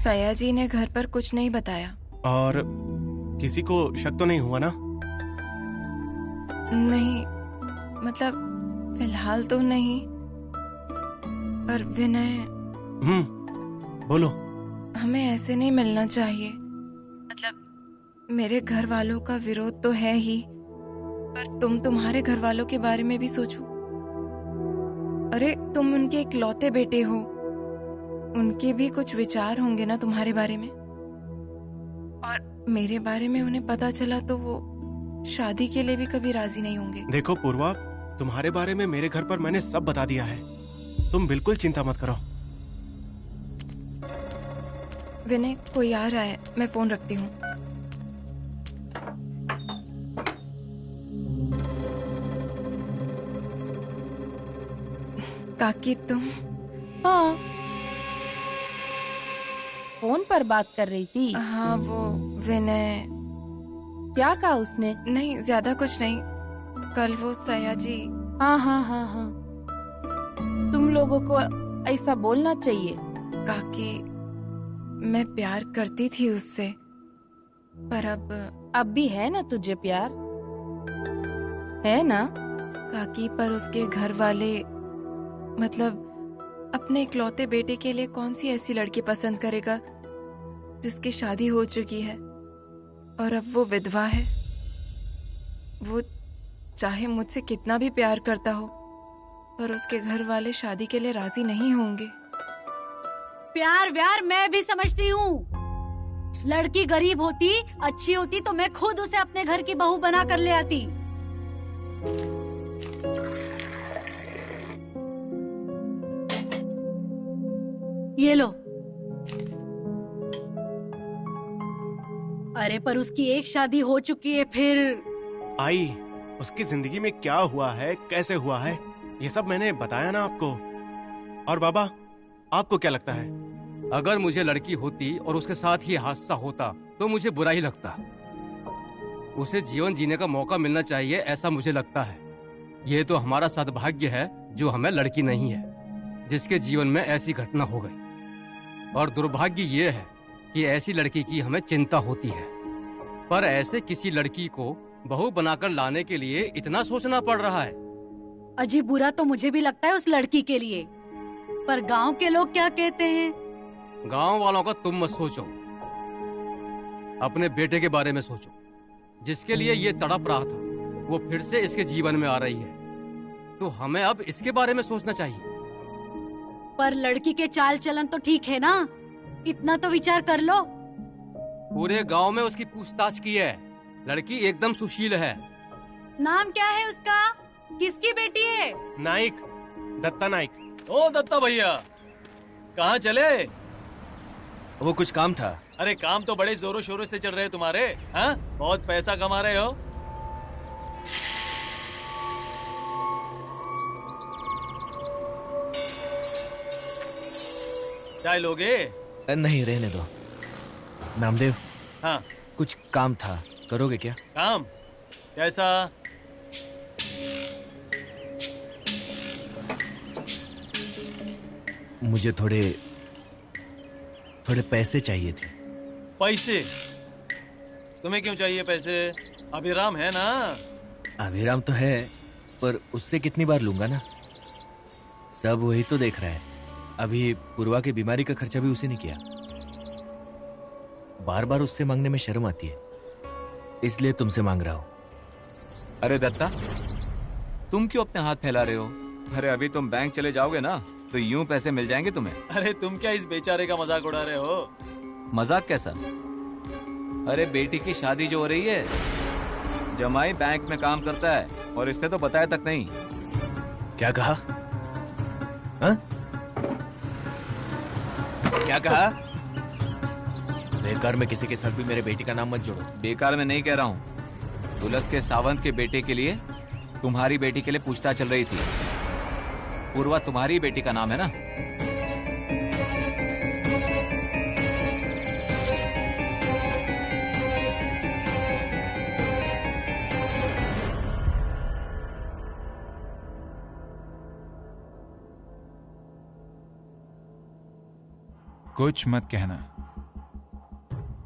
सयाजी ने घर पर कुछ नहीं बताया। और किसी को शक तो नहीं हुआ ना? नहीं, मतलब फिलहाल तो नहीं। पर विनय, बोलो। हमें ऐसे नहीं मिलना चाहिए। मतलब मेरे घर वालों का विरोध तो है ही, पर तुम तुम्हारे घर वालों के बारे में भी सोचो। अरे तुम उनके इकलौते बेटे हो, उनके भी कुछ विचार होंगे ना तुम्हारे बारे में। और मेरे बारे में उन्हें पता चला तो वो शादी के लिए भी कभी राजी नहीं होंगे। देखो पूर्वा, तुम्हारे बारे में मेरे घर पर मैंने सब बता दिया है, तुम बिल्कुल चिंता मत करो। विनय, कोई आ रहा है, मैं फोन रखती हूँ। काकी तुम? हाँ, फोन पर बात कर रही थी। हाँ, वो विनय। क्या कहा उसने? नहीं, ज्यादा कुछ नहीं। कल वो सयाजी। हाँ हाँ हाँ हाँ, तुम लोगों को ऐसा बोलना चाहिए। काकी, मैं प्यार करती थी उससे, पर अब भी है ना तुझे प्यार, है ना? काकी, पर उसके घर वाले, मतलब अपने इकलौते बेटे के लिए कौन सी ऐसी लड़की पसंद करेगा जिसकी शादी हो चुकी है और अब वो विधवा है। वो चाहे मुझसे कितना भी प्यार करता हो, पर उसके घर वाले शादी के लिए राजी नहीं होंगे। प्यार व्यार मैं भी समझती हूँ। लड़की गरीब होती, अच्छी होती तो मैं खुद उसे अपने घर की बहू बना कर ले आती। ये लो। अरे पर उसकी एक शादी हो चुकी है, फिर आई, उसकी जिंदगी में क्या हुआ है, कैसे हुआ है, ये सब मैंने बताया ना आपको। और बाबा, आपको क्या लगता है? अगर मुझे लड़की होती और उसके साथ ये हादसा होता तो मुझे बुरा ही लगता। उसे जीवन जीने का मौका मिलना चाहिए, ऐसा मुझे लगता है। ये तो हमारा सद्भाग्य है जो हमें लड़की नहीं है, जिसके जीवन में ऐसी घटना हो गई। और दुर्भाग्य ये है कि ऐसी लड़की की हमें चिंता होती है। पर ऐसे किसी लड़की को बहू बनाकर लाने के लिए इतना सोचना पड़ रहा है। अजीब बुरा तो मुझे भी लगता है उस लड़की के लिए, पर गांव के लोग क्या कहते हैं? गांव वालों का तुम मत सोचो, अपने बेटे के बारे में सोचो, जिसके लिए ये तड़प रहा था, वो फिर से इसके जीवन में आ रही है। तो हमें अब इसके बारे में सोचना चाहिए। पर लड़की के चाल चलन तो ठीक है ना, इतना तो विचार कर लो। पूरे गांव में उसकी पूछताछ की है, लड़की एकदम सुशील है। नाम क्या है उसका? किसकी बेटी है? नाइक, दत्ता नाइक। ओ दत्ता भैया, कहाँ चले? वो कुछ काम था। अरे काम तो बड़े जोरों शोरों से चल रहे हैं तुम्हारे, हाँ? बहुत पैसा कमा रहे हो। चाय लोगे? नहीं, रहने दो। नामदेव, हाँ। कुछ काम था, करोगे क्या? काम? कैसा? मुझे थोड़े पैसे चाहिए थे। पैसे? तुम्हें क्यों चाहिए पैसे? अभिराम है ना? अभिराम तो है, पर उससे कितनी बार लूंगा ना। सब वही तो देख रहा है। अभी पूर्वा की बीमारी का खर्चा भी उसे नहीं किया। बार बार उससे मांगने में शर्म आती है, इसलिए तुमसे मांग रहा हूं। अरे दत्ता, तुम क्यों अपने हाथ फैला रहे हो? अरे अभी तुम बैंक चले जाओगे ना, तो यूं पैसे मिल जाएंगे तुम्हें। अरे तुम क्या इस बेचारे का मजाक उड़ा रहे हो? मजाक कैसा? अरे बेटी की शादी जो हो रही है, जमाई बैंक में काम करता है और इससे तो बताया तक नहीं। क्या कहा? हा? क्या कहा? बेकार में किसी के साथ भी मेरे बेटी का नाम मत जोड़ो। बेकार में नहीं कह रहा हूँ। तुलस के सावंत के बेटे के लिए तुम्हारी बेटी के लिए पूछताछ चल रही थी। पूर्वा तुम्हारी बेटी का नाम है ना? कुछ मत कहना,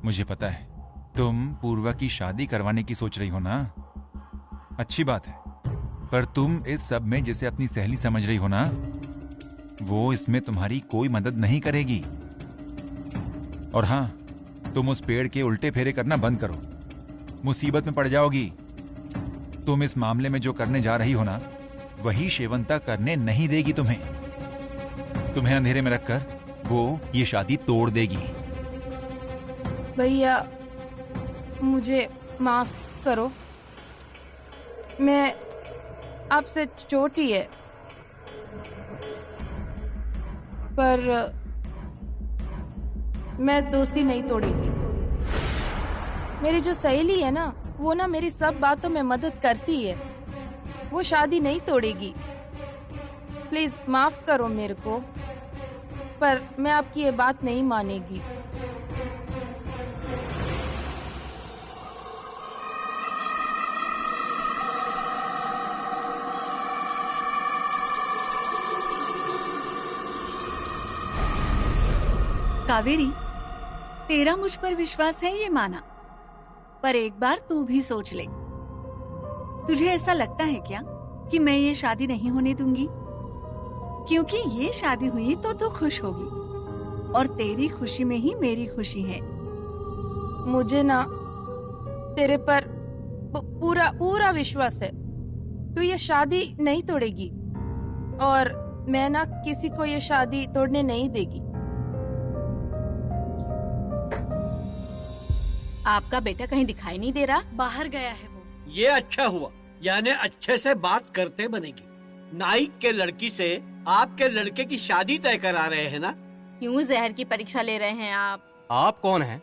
मुझे पता है तुम पूर्वा की शादी करवाने की सोच रही हो ना। अच्छी बात है, पर तुम इस सब में जिसे अपनी सहेली समझ रही हो ना, वो इसमें तुम्हारी कोई मदद नहीं करेगी। और हाँ, तुम उस पेड़ के उल्टे फेरे करना बंद करो, मुसीबत में पड़ जाओगी। तुम इस मामले में जो करने जा रही हो ना, वही शेवंता करने नहीं देगी तुम्हें अंधेरे में रखकर वो ये शादी तोड़ देगी। भैया मुझे माफ करो, मैं आपसे छोटी है, पर मैं दोस्ती नहीं तोड़ेगी। मेरी जो सहेली है ना, वो ना मेरी सब बातों में मदद करती है, वो शादी नहीं तोड़ेगी। प्लीज माफ करो मेरे को, पर मैं आपकी ये बात नहीं मानेगी। कावेरी, तेरा मुझ पर विश्वास है ये माना, पर एक बार तू भी सोच ले। तुझे ऐसा लगता है क्या कि मैं ये शादी नहीं होने दूंगी? क्योंकि ये शादी हुई तो तू खुश होगी, और तेरी खुशी में ही मेरी खुशी है। मुझे ना तेरे पर पूरा पूरा विश्वास है, तू ये शादी नहीं तोड़ेगी, और मैं ना किसी को ये शादी तोड़ने नहीं देगी। आपका बेटा कहीं दिखाई नहीं दे रहा? बाहर गया है वो। ये अच्छा हुआ, यानी अच्छे से बात करते बनेगी। नाइक के लड़की से आपके लड़के की शादी तय करा रहे हैं ना? क्यों जहर की परीक्षा ले रहे हैं आप? आप कौन हैं?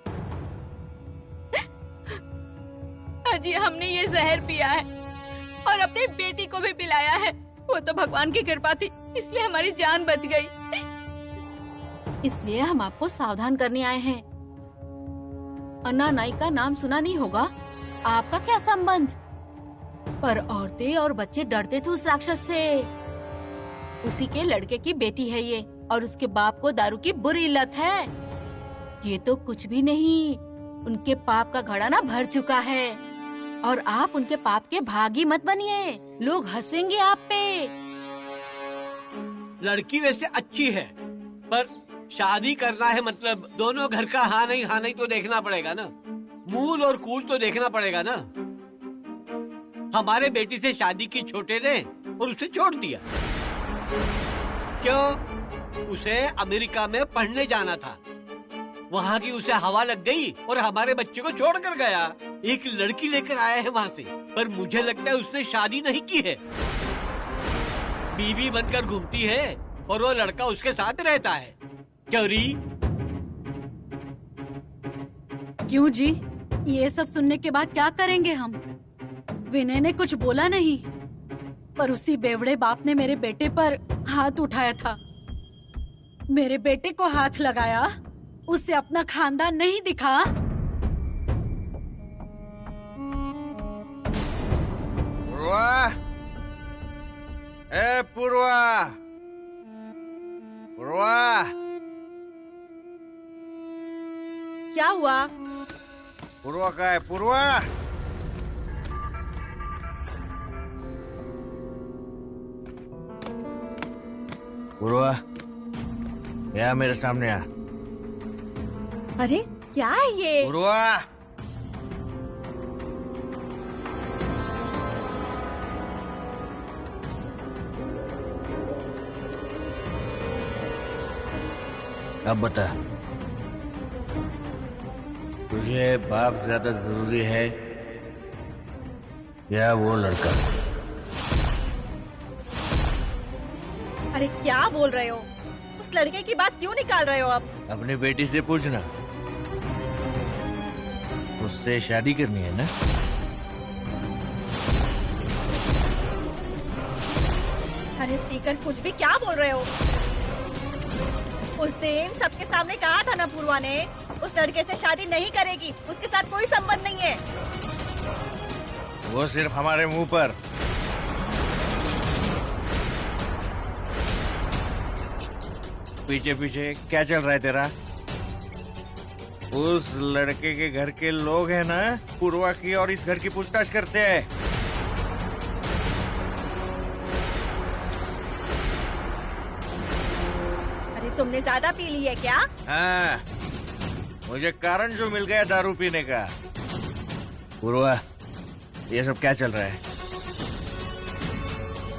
अजी, हमने ये जहर पिया है और अपनी बेटी को भी पिलाया है। वो तो भगवान की कृपा थी, इसलिए हमारी जान बच गई। इसलिए हम आपको सावधान करने आए हैं। अन्ना नाइक का नाम सुना नहीं होगा? आपका क्या संबंध? पर औरतें और बच्चे डरते थे उस राक्षस से। उसी के लड़के की बेटी है ये, और उसके बाप को दारू की बुरी लत है। ये तो कुछ भी नहीं, उनके पाप का घड़ा ना भर चुका है, और आप उनके पाप के भागी मत बनिए, लोग हंसेंगे आप पे। लड़की वैसे अच्छी है, पर शादी करना है मतलब दोनों घर का हाँ नहीं तो देखना पड़ेगा ना। मूल और कूल तो देखना पड़ेगा ना। हमारे बेटी से शादी की छोटे ने और उसे छोड़ दिया। क्यों? उसे अमेरिका में पढ़ने जाना था, वहाँ की उसे हवा लग गई और हमारे बच्चे को छोड़ कर गया। एक लड़की लेकर आया है वहाँ से, पर मुझे लगता है उसने शादी नहीं की है। बीवी बनकर घूमती है और वो लड़का उसके साथ रहता है। क्यों जी? ये सब सुनने के बाद क्या करेंगे हम? विनय ने कुछ बोला नहीं, पर उसी बेवड़े बाप ने मेरे बेटे पर हाथ उठाया था। मेरे बेटे को हाथ लगाया, उससे अपना खानदान नहीं दिखा। पूर्वा, ए पूर्वा, पूर्वा, क्या हुआ? पूर्वा का है? पूर्वा, पूर्वा, या मेरे सामने आ। अरे क्या है ये? पूर्वा, अब बता, तुझे बाप ज्यादा जरूरी है या वो लड़का? अरे क्या बोल रहे हो? उस लड़के की बात क्यों निकाल रहे हो आप? अपनी बेटी से पूछना, उससे शादी करनी है ना? अरे पीकर कुछ भी क्या बोल रहे हो? उस दिन सबके सामने कहा था ना पूर्वा ने, उस लड़के से शादी नहीं करेगी, उसके साथ कोई संबंध नहीं है। वो सिर्फ हमारे मुंह पर। पीछे पीछे क्या चल रहा है तेरा? उस लड़के के घर के लोग हैं ना, पूर्वा की और इस घर की पूछताछ करते हैं। अरे तुमने ज्यादा पी ली है क्या? हाँ, मुझे कारण जो मिल गया दारू पीने का। पूर्वा, ये सब क्या चल रहा है?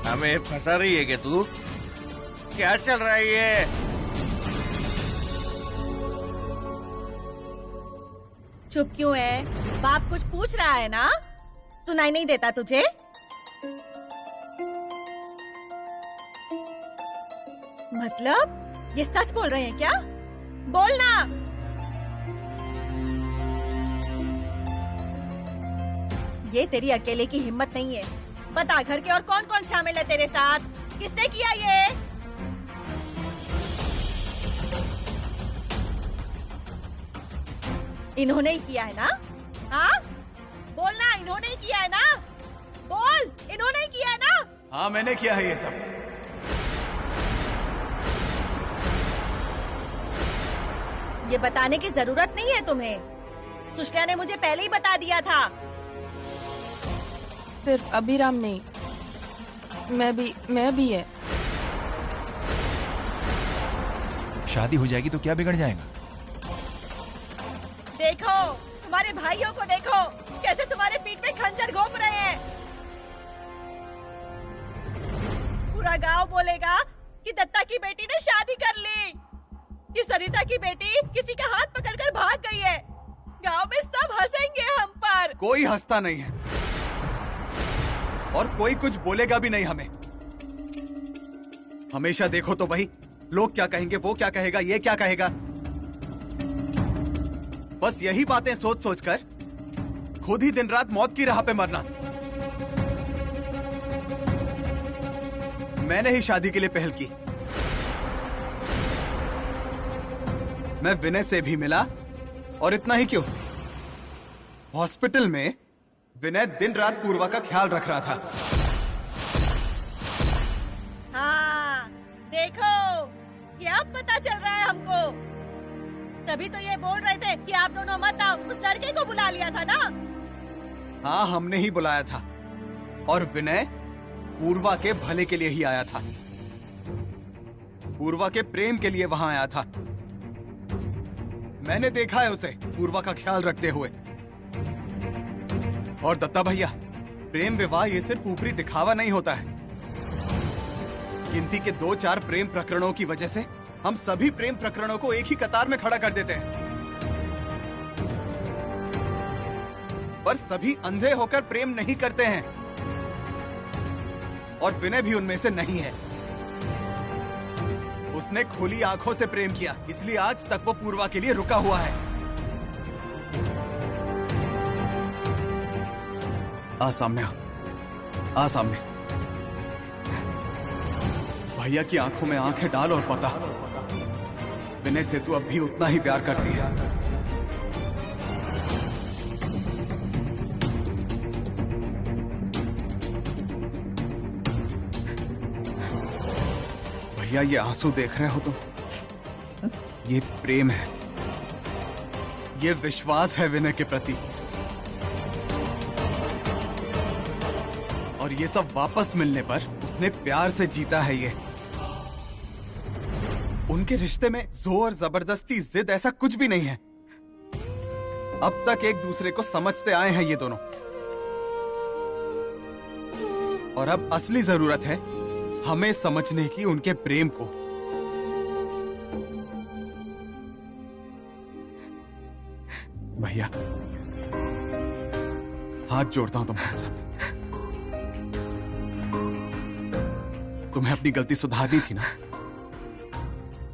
हमें फंसा रही है क्या तू? क्या चल रहा है ये? चुप क्यों है? बाप कुछ पूछ रहा है ना? सुनाई नहीं देता तुझे? मतलब ये सच बोल रहे हैं क्या? बोलना। ये तेरी अकेले की हिम्मत नहीं है। बता, घर के और कौन कौन शामिल है तेरे साथ? किसने किया ये? इन्होंने ही किया है ना? हाँ, बोलना, इन्होंने ही किया है ना? बोल, इन्होंने ही किया है ना? हाँ, मैंने किया है ये सब। ये बताने की जरूरत नहीं है तुम्हें। सुशल्या ने मुझे पहले ही बता दिया था। सिर्फ अभिराम नहीं, मैं भी है। शादी हो जाएगी तो क्या बिगड़ जाएगा? देखो, तुम्हारे भाइयों को देखो, कैसे तुम्हारे पीठ पे खंजर घोंप रहे हैं। पूरा गांव बोलेगा कि दत्ता की बेटी ने शादी कर ली, कि सरिता की बेटी किसी का हाथ पकड़कर भाग गई है। गांव में सब हंसेंगे हम पर। कोई हंसता नहीं है और कोई कुछ बोलेगा भी नहीं हमें। हमेशा देखो तो वही, लोग क्या कहेंगे, वो क्या कहेगा, ये क्या कहेगा। बस यही बातें सोच सोच कर खुद ही दिन रात मौत की राह पे मरना। मैंने ही शादी के लिए पहल की। मैं विनय से भी मिला, और इतना ही क्यों, हॉस्पिटल में विनय दिन रात पूर्वा का ख्याल रख रहा था। हाँ, देखो, ये अब पता चल रहा है हमको। तभी तो ये बोल रहे थे कि आप दोनों मत आओ, उस लड़के को बुला लिया था ना? हाँ, हमने ही बुलाया था, और विनय पूर्वा के भले के लिए ही आया था। पूर्वा के प्रेम के लिए वहां आया था। मैंने देखा है उसे पूर्वा का ख्याल रखते हुए। और दत्ता भैया, प्रेम विवाह ये सिर्फ ऊपरी दिखावा नहीं होता है। गिनती के 2-4 प्रेम प्रकरणों की वजह से हम सभी प्रेम प्रकरणों को एक ही कतार में खड़ा कर देते हैं। पर सभी अंधे होकर प्रेम नहीं करते हैं, और विनय भी उनमें से नहीं है। उसने खुली आंखों से प्रेम किया, इसलिए आज तक वो पूर्वा के लिए रुका हुआ है। आ सामने, आ सामने। भैया की आंखों में आंखें डाल और बता, विनय से तू अब भी उतना ही प्यार करती है? भैया, ये आंसू देख रहे हो तुम? ये प्रेम है, ये विश्वास है विनय के प्रति। और ये सब वापस मिलने पर उसने प्यार से जीता है। ये उनके रिश्ते में जोर और जबरदस्ती, जिद ऐसा कुछ भी नहीं है। अब तक एक दूसरे को समझते आए हैं ये दोनों, और अब असली जरूरत है हमें समझने की उनके प्रेम को। भैया, हाथ जोड़ता हूं तुम्हारे सामने। तुम्हें अपनी गलती सुधारनी थी ना,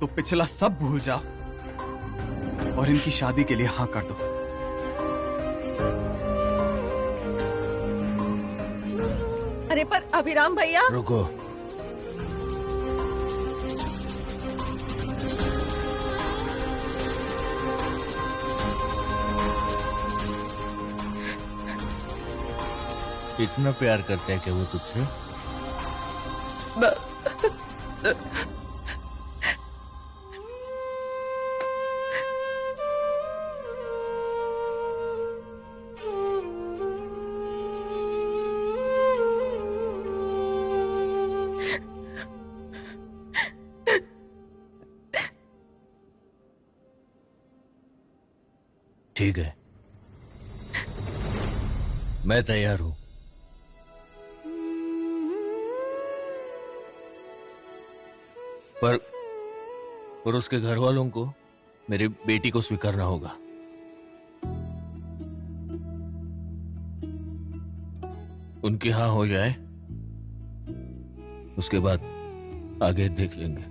तो पिछला सब भूल जाओ और इनकी शादी के लिए हाँ कर दो। अरे पर अभिराम भैया, रुको। इतना प्यार करते हैं कि वो तुझसे? ठीक है, मैं तैयार हूं। पर उसके घर वालों को मेरी बेटी को स्वीकारना होगा। उनकी हाँ हो जाए, उसके बाद आगे देख लेंगे।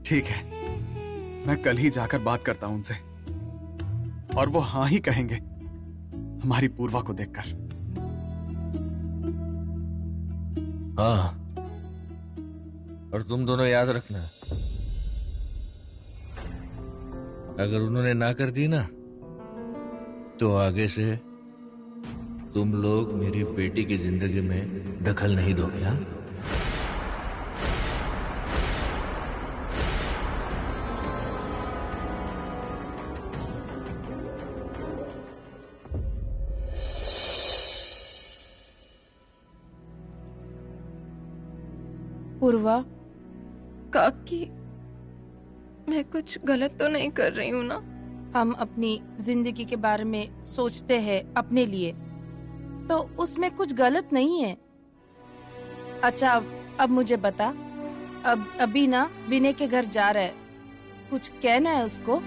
ठीक है, मैं कल ही जाकर बात करता हूं उनसे, और वो हाँ ही कहेंगे हमारी पूर्वा को देखकर। हाँ, और तुम दोनों याद रखना, अगर उन्होंने ना कर दी ना, तो आगे से तुम लोग मेरी बेटी की जिंदगी में दखल नहीं दोगे। हाँ, पूर्वा, काकी, मैं कुछ गलत तो नहीं कर रही हूँ ना? हम अपनी जिंदगी के बारे में सोचते हैं अपने लिए, तो उसमें कुछ गलत नहीं है। अच्छा, अब मुझे बता, अभी ना विनय के घर जा रहा है, कुछ कहना है उसको?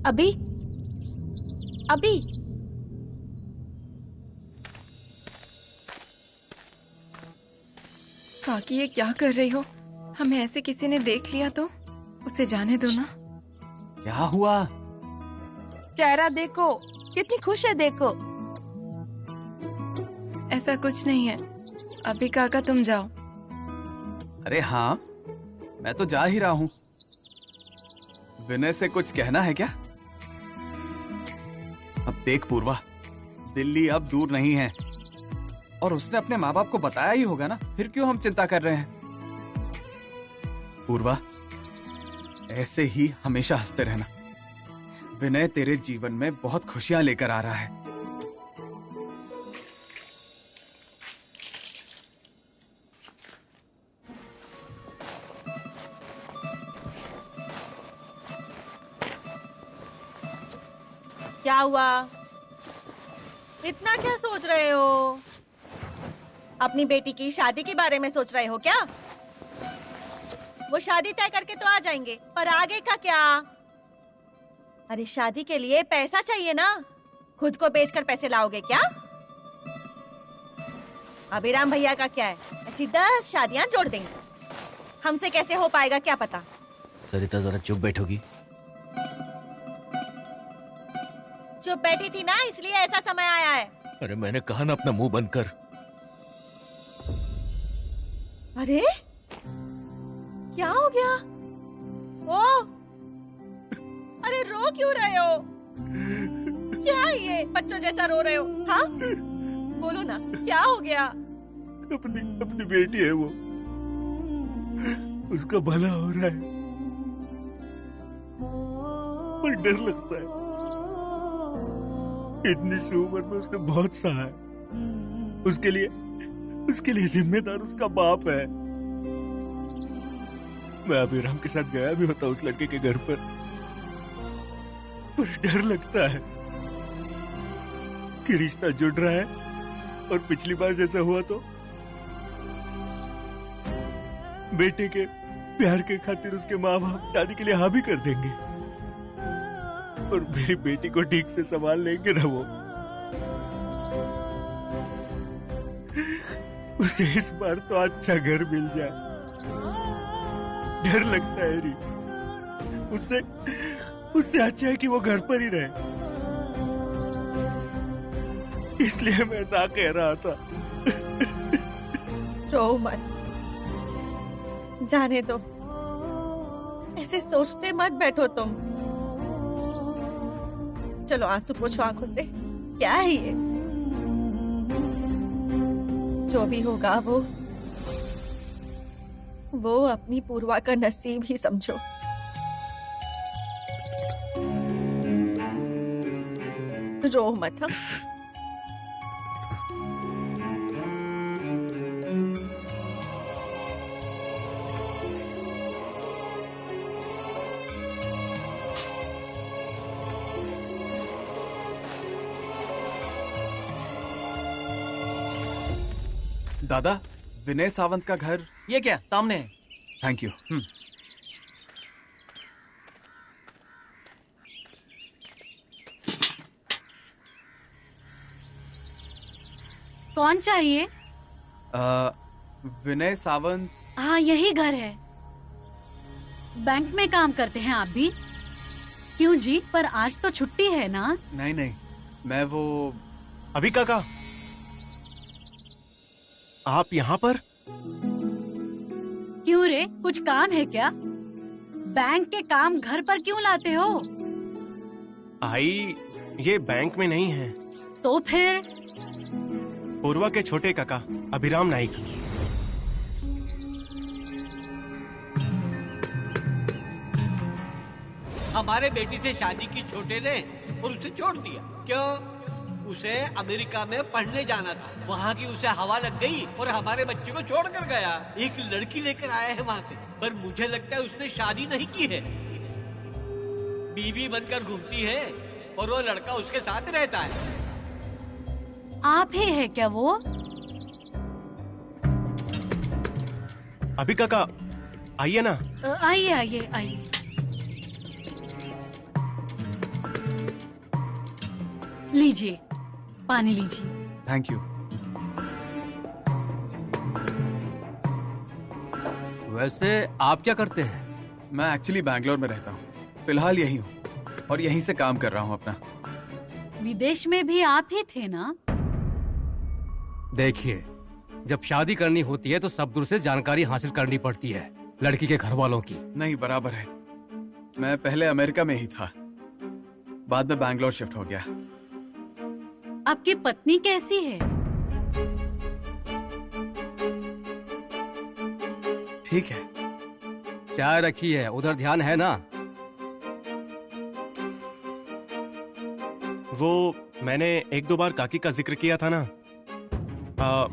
अभी काकी, ये क्या कर रही हो? हमें ऐसे किसी ने देख लिया तो उसे जाने दो ना। क्या हुआ? चेहरा देखो, कितनी खुश है, देखो। ऐसा कुछ नहीं है। अभी काका, तुम जाओ। अरे हाँ, मैं तो जा ही रहा हूँ। विनय से कुछ कहना है क्या? अब देख पूर्वा, दिल्ली अब दूर नहीं है, और उसने अपने माँ बाप को बताया ही होगा ना, फिर क्यों हम चिंता कर रहे हैं? पूर्वा, ऐसे ही हमेशा हंसते रहना। विनय तेरे जीवन में बहुत खुशियां लेकर आ रहा है। क्या हुआ? इतना क्या सोच रहे हो? अपनी बेटी की शादी के बारे में सोच रहे हो क्या? वो शादी तय करके तो आ जाएंगे, पर आगे का क्या? अरे शादी के लिए पैसा चाहिए ना, खुद को बेचकर पैसे लाओगे क्या? अभिराम भैया का क्या है, ऐसी 10 शादियां जोड़ देंगे। हमसे कैसे हो पाएगा क्या पता। सरिता, जरा चुप बैठोगी? चुप बैठी थी ना, इसलिए ऐसा समय आया है। अरे मैंने कहा ना, अपना मुंह बंद कर। अरे क्या हो गया? ओ, अरे रो क्यों रहे हो? क्या है ये, बच्चों जैसा रो रहे हो? हाँ, बोलो ना, क्या हो गया? अपनी बेटी है वो, उसका भला हो रहा है, पर डर लगता है। इतनी सी उम्र में उसने बहुत सहा है। उसके लिए जिम्मेदार उसका बाप है। मैं अभिराम के साथ गया भी होता उस लड़के के घर पर डर लगता है कि रिश्ता जुड़ रहा है, और पिछली बार जैसा हुआ तो बेटे के प्यार के खातिर उसके माँ बाप शादी के लिए हाँ भी कर देंगे, और मेरी बेटी को ठीक से संभाल लेंगे ना वो। उसे इस बार तो अच्छा घर मिल जाए। डर लगता है री, उससे अच्छा है कि वो घर पर ही रहे। इसलिए मैं ना कह रहा था। रो मत, जाने दो, ऐसे सोचते मत बैठो तुम। चलो आंसू पोछो आंखों से। क्या है ये? जो भी होगा वो अपनी पूर्वा का नसीब ही समझो। रो मत। हम दादा, विनय सावंत का घर ये क्या सामने है? Thank you. कौन चाहिए? विनय सावंत। हाँ, यही घर है। बैंक में काम करते हैं आप भी? क्यों जी, पर आज तो छुट्टी है ना? नहीं, मैं वो। अभी काका, आप यहाँ पर? क्यों रे, कुछ काम है क्या? बैंक के काम घर पर क्यों लाते हो? आई, ये बैंक में नहीं है। तो फिर? पूर्वा के छोटे काका अभिराम नाइक। हमारे बेटी से शादी की छोटे ने और उसे छोड़ दिया। क्यों? उसे अमेरिका में पढ़ने जाना था, वहाँ की उसे हवा लग गई और हमारे बच्चे को छोड़ कर गया। एक लड़की लेकर आया है वहाँ से, पर मुझे लगता है उसने शादी नहीं की है। बीवी बनकर घूमती है और वो लड़का उसके साथ रहता है। आप ही है क्या वो? अभी काका आइए ना। आइए आइए आइए। लीजिए, पानी लीजिए। Thank you. वैसे आप क्या करते हैं? मैं एक्चुअली बैंगलोर में रहता हूँ, फिलहाल यही हूँ और यहीं से काम कर रहा हूँ अपना। विदेश में भी आप ही थे ना? देखिए, जब शादी करनी होती है तो सब दूर से जानकारी हासिल करनी पड़ती है लड़की के घर वालों की। नहीं, बराबर है। मैं पहले अमेरिका में ही था, बाद में बैंगलोर शिफ्ट हो गया। आपकी पत्नी कैसी है? ठीक है। चाय रखी है, उधर ध्यान है ना? वो मैंने एक दो बार काकी का जिक्र किया था ना।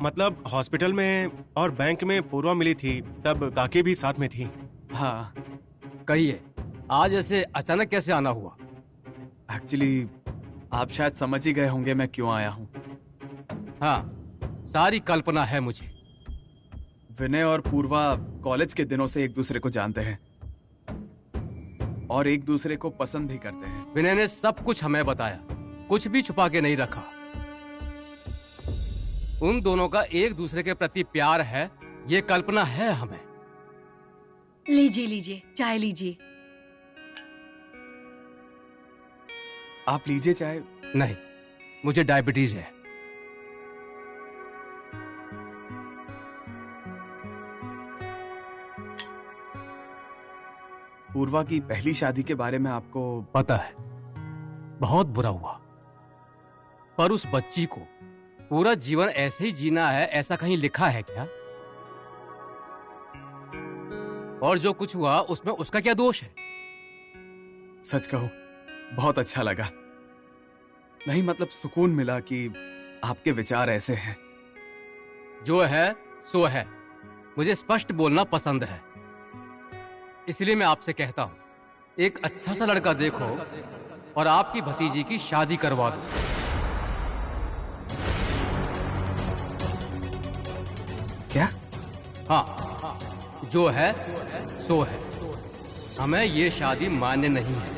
मतलब हॉस्पिटल में और बैंक में पूर्वा मिली थी, तब काकी भी साथ में थी। हाँ। कहिए, आज ऐसे अचानक कैसे आना हुआ? एक्चुअली आप शायद समझ ही गए होंगे मैं क्यों आया हूँ। हाँ, सारी कल्पना है मुझे। विनय और पूर्वा कॉलेज के दिनों से एक दूसरे को जानते हैं और एक दूसरे को पसंद भी करते हैं। विनय ने सब कुछ हमें बताया, कुछ भी छुपा के नहीं रखा। उन दोनों का एक दूसरे के प्रति प्यार है, ये कल्पना है हमें। लीजिए लीजिए, चाय लीजिए। आप लीजिए चाय। नहीं, मुझे डायबिटीज है। पूर्वा की पहली शादी के बारे में आपको पता है? बहुत बुरा हुआ, पर उस बच्ची को पूरा जीवन ऐसे ही जीना है, ऐसा कहीं लिखा है क्या? और जो कुछ हुआ उसमें उसका क्या दोष है? सच कहो, बहुत अच्छा लगा। नहीं, मतलब सुकून मिला कि आपके विचार ऐसे हैं। जो है सो है। मुझे स्पष्ट बोलना पसंद है, इसलिए मैं आपसे कहता हूं, एक अच्छा सा लड़का देखो और आपकी भतीजी की शादी करवा दो। क्या? हाँ, जो है सो है। हमें ये शादी मान्य नहीं है।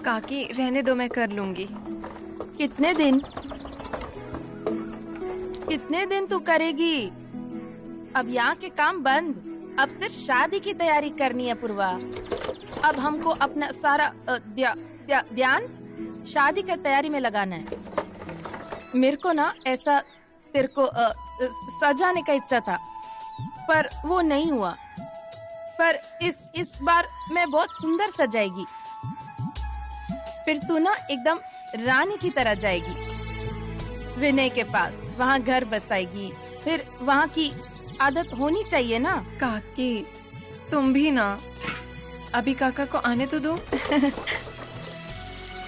काकी रहने दो, मैं कर लूंगी। कितने दिन तू करेगी? अब यहाँ के काम बंद, अब सिर्फ शादी की तैयारी करनी है पूर्वा। अब हमको अपना सारा ध्यान शादी की तैयारी में लगाना है। मेरे को ना ऐसा तेरे को सजाने का इच्छा था, पर वो नहीं हुआ। पर इस बार मैं बहुत सुंदर सजाएगी। फिर तू ना एकदम रानी की तरह जाएगी विनय के पास, वहाँ घर बसाएगी। फिर वहाँ की आदत होनी चाहिए ना। काकी तुम भी ना, अभी काका को आने तो दो।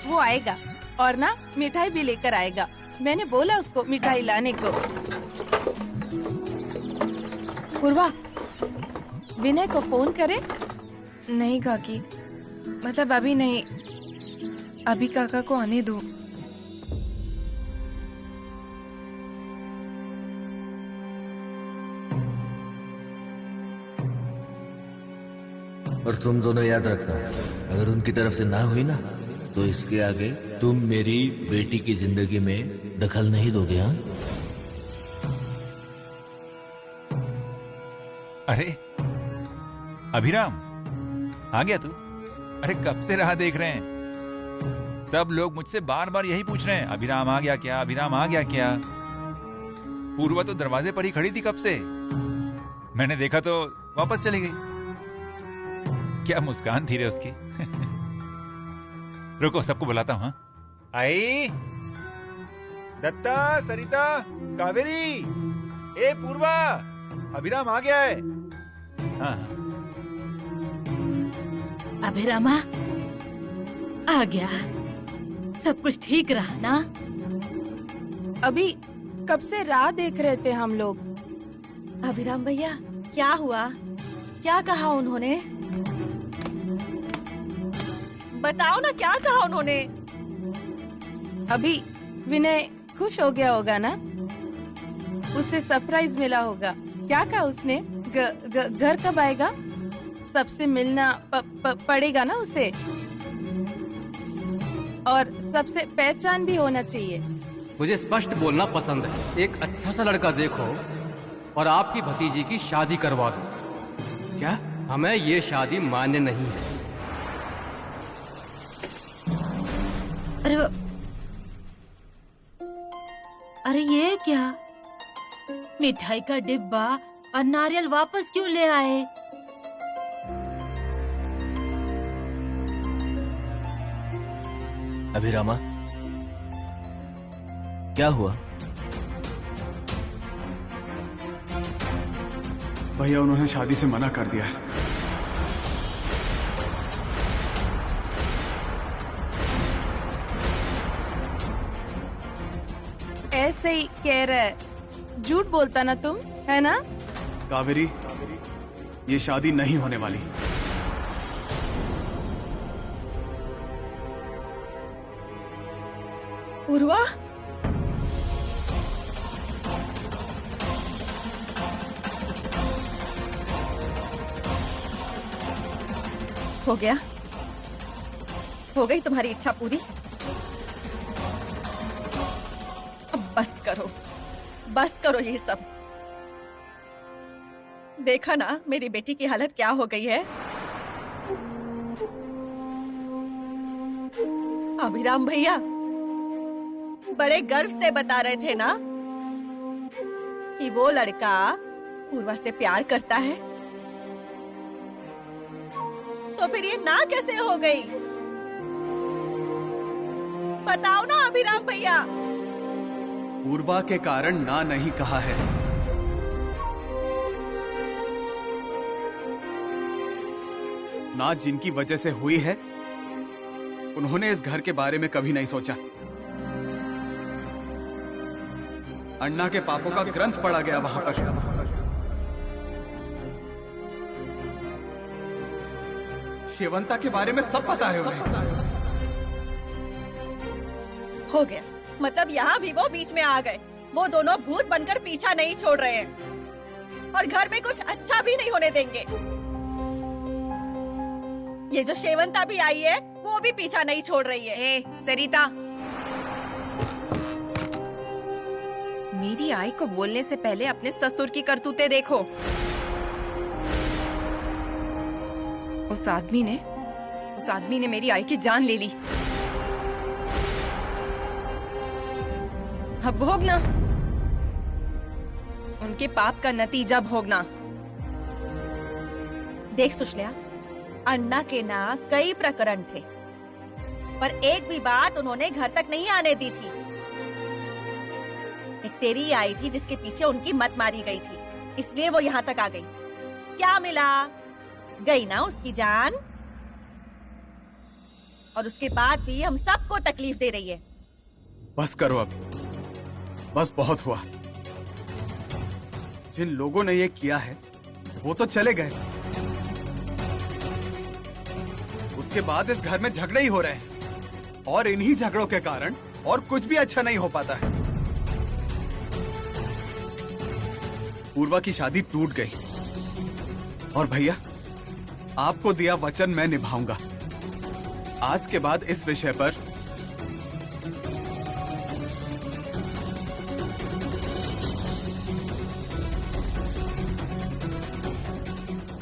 वो आएगा और ना मिठाई भी लेकर आएगा। मैंने बोला उसको मिठाई लाने को। पूर्वा, विनय को फोन करे? नहीं काकी, मतलब अभी नहीं, अभी काका को आने दो। और तुम दोनों याद रखना, अगर उनकी तरफ से ना हुई ना तो इसके आगे तुम मेरी बेटी की जिंदगी में दखल नहीं दोगे। हाँ? अरे अभिराम, आ गया तू? अरे कब से राह देख रहे हैं। सब लोग मुझसे बार बार यही पूछ रहे हैं, अभिराम आ गया क्या, अभिराम आ गया क्या। पूर्वा तो दरवाजे पर ही खड़ी थी कब से। मैंने देखा तो वापस चली गई। क्या मुस्कान थी रे उसकी। रुको सबको बुलाता हूं। हाँ? आई, दत्ता, सरिता, कावेरी, ए पूर्वा, अभिराम आ गया है। हाँ। अभिरामा आ गया, सब कुछ ठीक रहा ना? अभी कब से राह देख रहे थे हम लोग। अभिराम भैया, क्या हुआ? क्या कहा उन्होंने? बताओ ना, क्या कहा उन्होंने? अभी विनय खुश हो गया होगा ना, उसे सरप्राइज मिला होगा। क्या कहा उसने? घर कब आएगा? सबसे मिलना पड़ेगा ना उसे, और सबसे पहचान भी होना चाहिए। मुझे स्पष्ट बोलना पसंद है। एक अच्छा सा लड़का देखो और आपकी भतीजी की शादी करवा दो। क्या? हमें ये शादी मान्य नहीं है। अरे ये क्या? मिठाई का डिब्बा और नारियल वापस क्यों ले आए? अभिरामा, क्या हुआ? भैया उन्होंने शादी से मना कर दिया है। ऐसे ही कह रहा है, झूठ बोलता ना तुम, है ना? कावेरी, ये शादी नहीं होने वाली। पूर्वा, हो गया? हो गई तुम्हारी इच्छा पूरी? अब बस करो ये सब। देखा ना मेरी बेटी की हालत क्या हो गई है। अभिराम भैया बड़े गर्व से बता रहे थे ना कि वो लड़का पूर्वा से प्यार करता है, तो फिर ये ना कैसे हो गई? बताओ ना अभिराम भैया। पूर्वा के कारण ना नहीं कहा है। ना जिनकी वजह से हुई है, उन्होंने इस घर के बारे में कभी नहीं सोचा। अन्ना के पापों का ग्रंथ पढ़ा गया वहां पर। शिवंता के बारे में सब पता है उन्हें। हो गया, मतलब यहाँ भी वो बीच में आ गए। वो दोनों भूत बनकर पीछा नहीं छोड़ रहे हैं और घर में कुछ अच्छा भी नहीं होने देंगे। ये जो शेवंता भी आई है वो भी पीछा नहीं छोड़ रही है। ए, सरिता, मेरी आई को बोलने से पहले अपने ससुर की करतूतें देखो। उस आदमी ने मेरी आई की जान ले ली। अब भोगना, उनके पाप का नतीजा भोगना। देख सुशल्या, अन्ना के ना कई प्रकरण थे, पर एक भी बात उन्होंने घर तक नहीं आने दी थी। एक तेरी आई थी जिसके पीछे उनकी मत मारी गई थी, इसलिए वो यहाँ तक आ गई। क्या मिला? गई ना उसकी जान। और उसके बाद भी हम सबको तकलीफ दे रही है। बस करो अब, बस बहुत हुआ। जिन लोगों ने ये किया है वो तो चले गए, उसके बाद इस घर में झगड़े ही हो रहे हैं, और इन्हीं झगड़ों के कारण और कुछ भी अच्छा नहीं हो पाता है। पूर्वा की शादी टूट गई, और भैया आपको दिया वचन मैं निभाऊंगा। आज के बाद इस विषय पर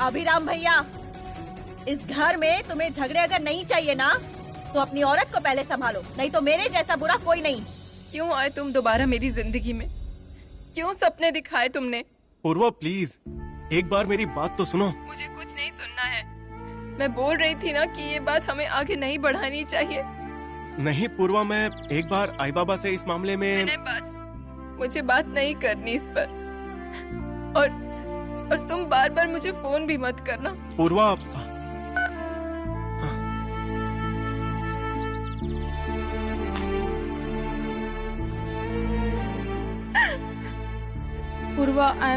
अभिराम भैया, इस घर में तुम्हें झगड़े अगर नहीं चाहिए ना, तो अपनी औरत को पहले संभालो, नहीं तो मेरे जैसा बुरा कोई नहीं। क्यों आए तुम दोबारा मेरी जिंदगी में? क्यों सपने दिखाए तुमने? पूर्वा प्लीज एक बार मेरी बात तो सुनो। मुझे कुछ नहीं सुनना है। मैं बोल रही थी ना कि ये बात हमें आगे नहीं बढ़ानी चाहिए। नहीं पूर्वा, मैं एक बार आई बाबा से इस मामले में। बस मुझे बात नहीं करनी इस पर, और तुम बार बार मुझे फोन भी मत करना। पूर्वा पूर्वा, आई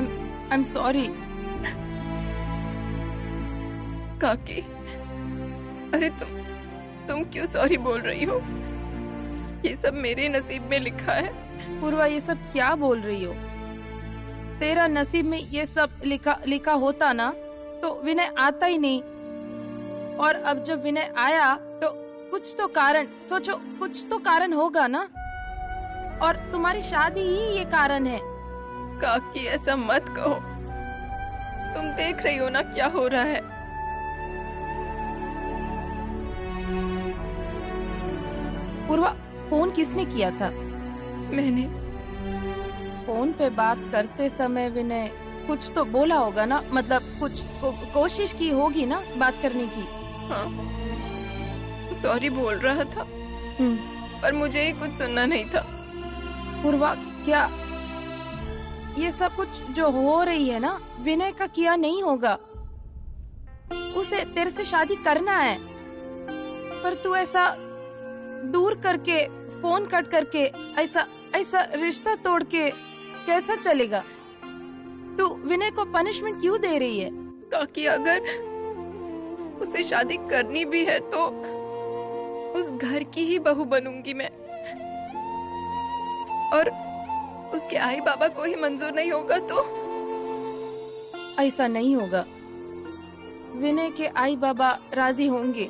एम सॉरी। काकी, अरे तुम क्यों सॉरी बोल रही हो? ये सब मेरे नसीब में लिखा है। पूर्वा, ये सब क्या बोल रही हो? तेरा नसीब में ये सब लिखा होता ना तो विनय आता ही नहीं। और अब जब विनय आया तो कुछ तो कारण, सोचो कुछ तो कारण होगा ना, और तुम्हारी शादी ही ये कारण है। काकी ऐसा मत कहो, तुम देख रही हो ना क्या हो रहा है। पूर्वा, फोन किसने किया था? मैंने। फोन पे बात करते समय विनय कुछ तो बोला होगा ना, मतलब कुछ कोशिश की होगी ना बात करने की। हाँ, सॉरी बोल रहा था, पर मुझे ही कुछ सुनना नहीं था। पूर्वा, क्या ये सब कुछ जो हो रही है ना, विनय का किया नहीं होगा। उसे तेरे से शादी करना है, पर तू ऐसा दूर करके, फोन कट करके, ऐसा रिश्ता तोड़ के कैसा चलेगा? तू विनय को पनिशमेंट क्यों दे रही है? काकी, अगर उसे शादी करनी भी है तो उस घर की ही बहू बनूंगी मैं, और उसके आई बाबा को ही मंजूर नहीं होगा तो? ऐसा नहीं होगा। विनय के आई बाबा राजी होंगे,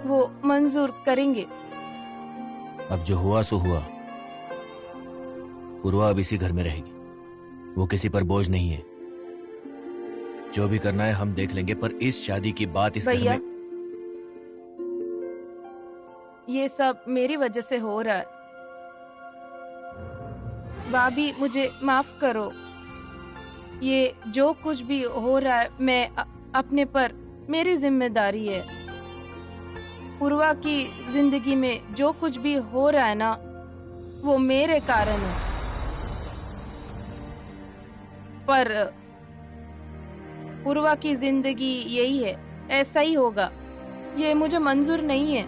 वो मंजूर करेंगे। अब जो हुआ सो हुआ। पूर्वा अब इसी घर में रहेगी, वो किसी पर बोझ नहीं है। जो भी करना है हम देख लेंगे, पर इस शादी की बात इस घर में। ये सब मेरी वजह से हो रहा है। भाभी, मुझे माफ करो। ये जो कुछ भी हो रहा है मैं अपने पर, मेरी जिम्मेदारी है। पूर्वा की जिंदगी में जो कुछ भी हो रहा है ना, वो मेरे कारण है। पर पूर्वा की जिंदगी यही है, ऐसा ही होगा। ये मुझे मंजूर नहीं है।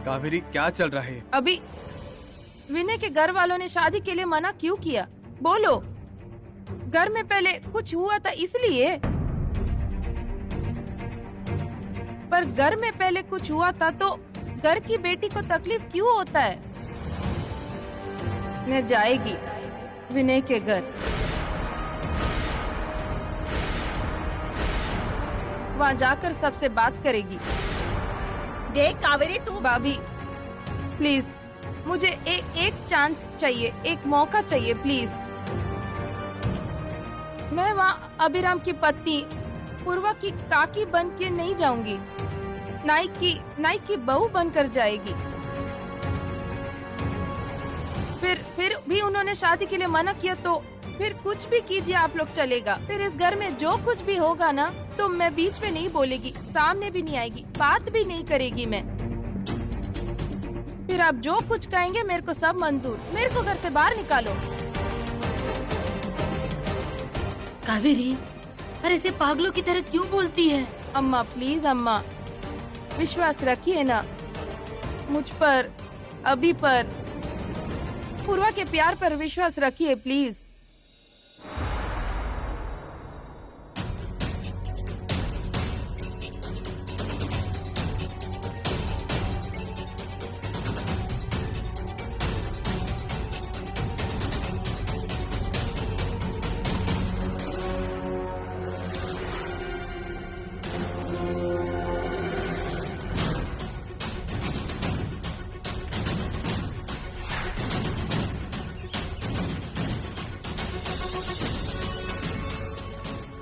कावेरी, क्या चल रहा है? अभी विनय के घर वालों ने शादी के लिए मना क्यों किया? बोलो। घर में पहले कुछ हुआ था इसलिए? पर घर में पहले कुछ हुआ था तो घर की बेटी को तकलीफ क्यों होता है? मैं जाएगी विनय के घर। वहाँ जाकर सबसे बात करेगी। देख कावेरी, तू भाभी प्लीज, मुझे एक चांस चाहिए, एक मौका चाहिए प्लीज। मैं वहाँ अभिराम की पत्नी पूर्वा की काकी बन के नहीं जाऊंगी, नाइक की बहू बनकर जाएगी। फिर भी उन्होंने शादी के लिए मना किया तो फिर कुछ भी कीजिए आप लोग चलेगा। फिर इस घर में जो कुछ भी होगा ना, तो मैं बीच में नहीं बोलेगी, सामने भी नहीं आएगी, बात भी नहीं करेगी मैं। फिर आप जो कुछ कहेंगे मेरे को सब मंजूर। मेरे को घर से बाहर निकालो। कावेरी, अरे ऐसे पागलों की तरह क्यों बोलती है? अम्मा प्लीज, अम्मा विश्वास रखिए ना मुझ पर, अभी पर, पूर्वा के प्यार पर विश्वास रखिए प्लीज।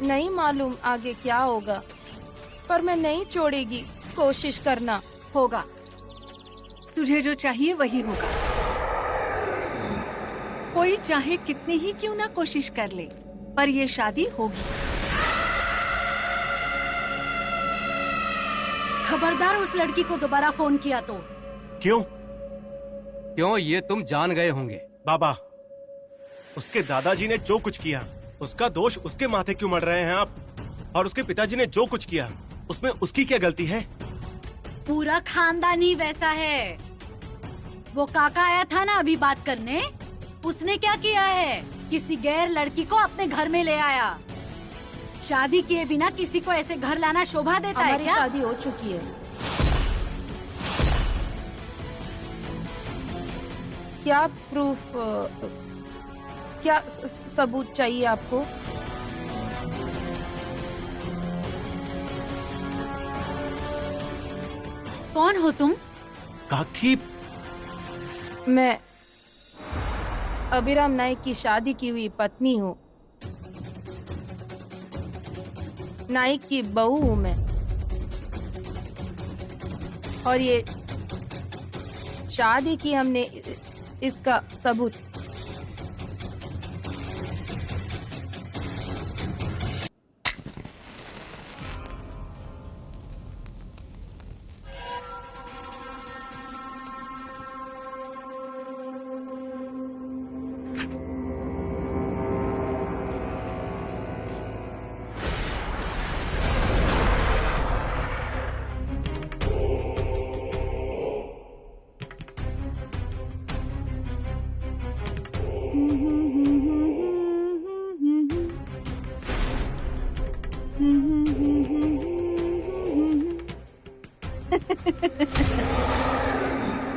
नहीं मालूम आगे क्या होगा, पर मैं नहीं छोड़ेगी, कोशिश करना। होगा, तुझे जो चाहिए वही होगा। कोई चाहे कितनी ही क्यों ना कोशिश कर ले, पर ये शादी होगी। खबरदार उस लड़की को दोबारा फोन किया तो। क्यों ये तुम जान गए होंगे? बाबा, उसके दादाजी ने जो कुछ किया उसका दोष उसके माथे क्यों मढ़ रहे हैं आप? और उसके पिताजी ने जो कुछ किया उसमें उसकी क्या गलती है? पूरा खानदान ही वैसा है। वो काका आया था ना अभी बात करने, उसने क्या किया है? किसी गैर लड़की को अपने घर में ले आया। शादी किए बिना किसी को ऐसे घर लाना शोभा देता है क्या? शादी हो चुकी है। क्या प्रूफ, क्या सबूत चाहिए आपको? कौन हो तुम? काकी, मैं अभिराम नाइक की शादी की हुई पत्नी हूँ। नाइक की बहू हूँ मैं। और ये शादी की हमने, इसका सबूत।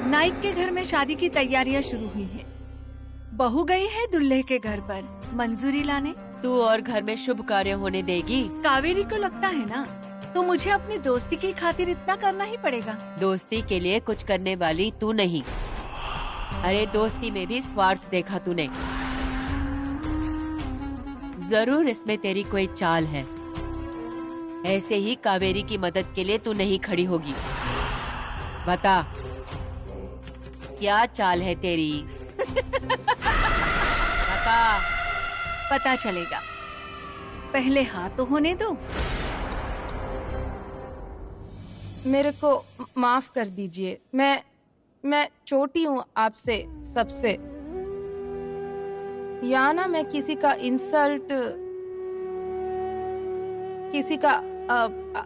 नाइक के घर में शादी की तैयारियां शुरू हुई हैं। बहू गई है दूल्हे के घर पर मंजूरी लाने। तू और घर में शुभ कार्य होने देगी? कावेरी को लगता है ना, तो मुझे अपनी दोस्ती की खातिर इतना करना ही पड़ेगा। दोस्ती के लिए कुछ करने वाली तू नहीं। अरे दोस्ती में भी स्वार्थ देखा तूने। जरूर इसमें तेरी कोई चाल है। ऐसे ही कावेरी की मदद के लिए तू नहीं खड़ी होगी। बता, क्या चाल है तेरी? बता। पता चलेगा, पहले हाथ तो होने दो। मेरे को माफ कर दीजिए। मैं छोटी हूँ आपसे सबसे। या ना मैं किसी का इंसल्ट, किसी का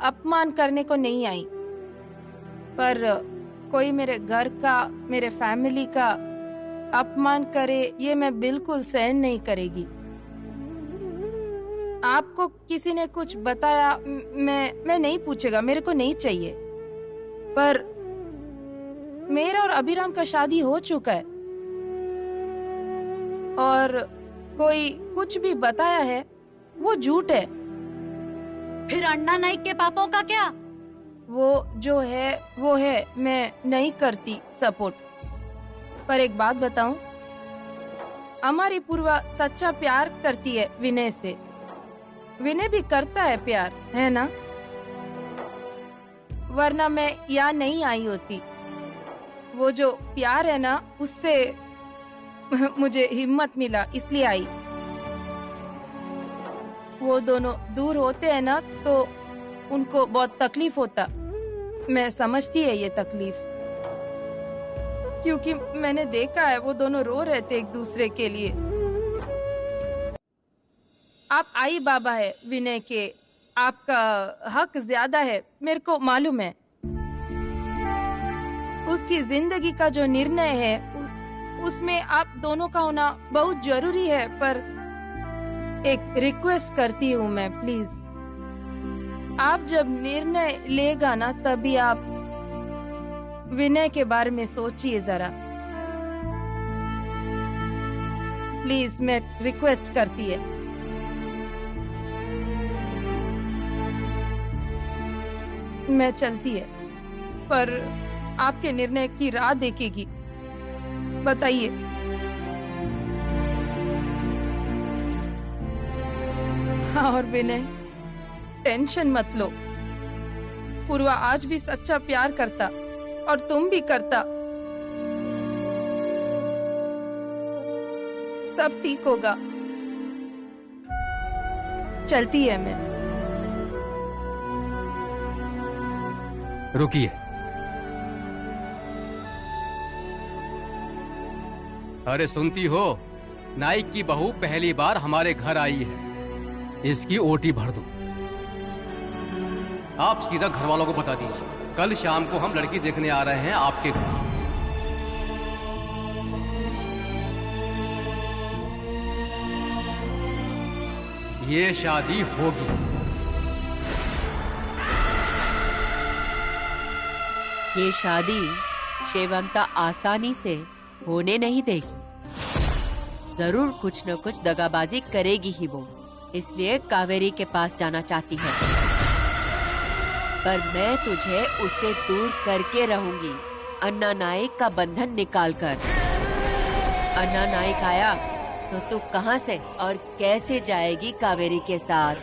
अपमान करने को नहीं आई, पर कोई मेरे घर का, मेरे फैमिली का अपमान करे ये मैं बिल्कुल सहन नहीं करेगी। आपको किसी ने कुछ बताया, मैं नहीं पूछेगा, मेरे को नहीं चाहिए। पर मेरा और अभिराम का शादी हो चुका है, और कोई कुछ भी बताया है वो झूठ है। फिर अन्ना नाइक के पापों का क्या? वो जो है वो है, मैं नहीं करती सपोर्ट। पर एक बात बताऊं, हमारी पूर्वा सच्चा प्यार करती है विनय से। विनय भी करता है प्यार, है ना? वरना मैं यहाँ नहीं आई होती। वो जो प्यार है ना, उससे मुझे हिम्मत मिला, इसलिए आई। वो दोनों दूर होते हैं ना तो उनको बहुत तकलीफ होता। मैं समझती है ये तकलीफ, क्योंकि मैंने देखा है वो दोनों रो रहे थे एक दूसरे के लिए। आप आई बाबा है विनय के, आपका हक ज्यादा है, मेरे को मालूम है। उसकी जिंदगी का जो निर्णय है उसमें आप दोनों का होना बहुत जरूरी है। पर एक रिक्वेस्ट करती हूँ मैं, प्लीज आप जब निर्णय लेगा ना तभी आप विनय के बारे में सोचिए जरा। प्लीज, मैं रिक्वेस्ट करती है। मैं चलती है, पर आपके निर्णय की राह देखेगी। बताइए। हाँ, और विनय टेंशन मत लो। पूर्वा आज भी सच्चा प्यार करता और तुम भी करता। सब ठीक होगा। चलती है मैं। रुकिए। अरे सुनती हो, नाइक की बहू पहली बार हमारे घर आई है। इसकी ओटी भर दो। आप सीधा घर वालों को बता दीजिए, कल शाम को हम लड़की देखने आ रहे हैं आपके घर। ये शादी होगी। ये शादी शेवंता आसानी से होने नहीं देगी। जरूर कुछ न कुछ दगाबाजी करेगी ही वो, इसलिए कावेरी के पास जाना चाहती है। पर मैं तुझे उससे दूर करके रहूंगी, अन्ना नाइक का बंधन निकालकर। अन्ना नाइक आया तो तू कहां से और कैसे जाएगी कावेरी के साथ?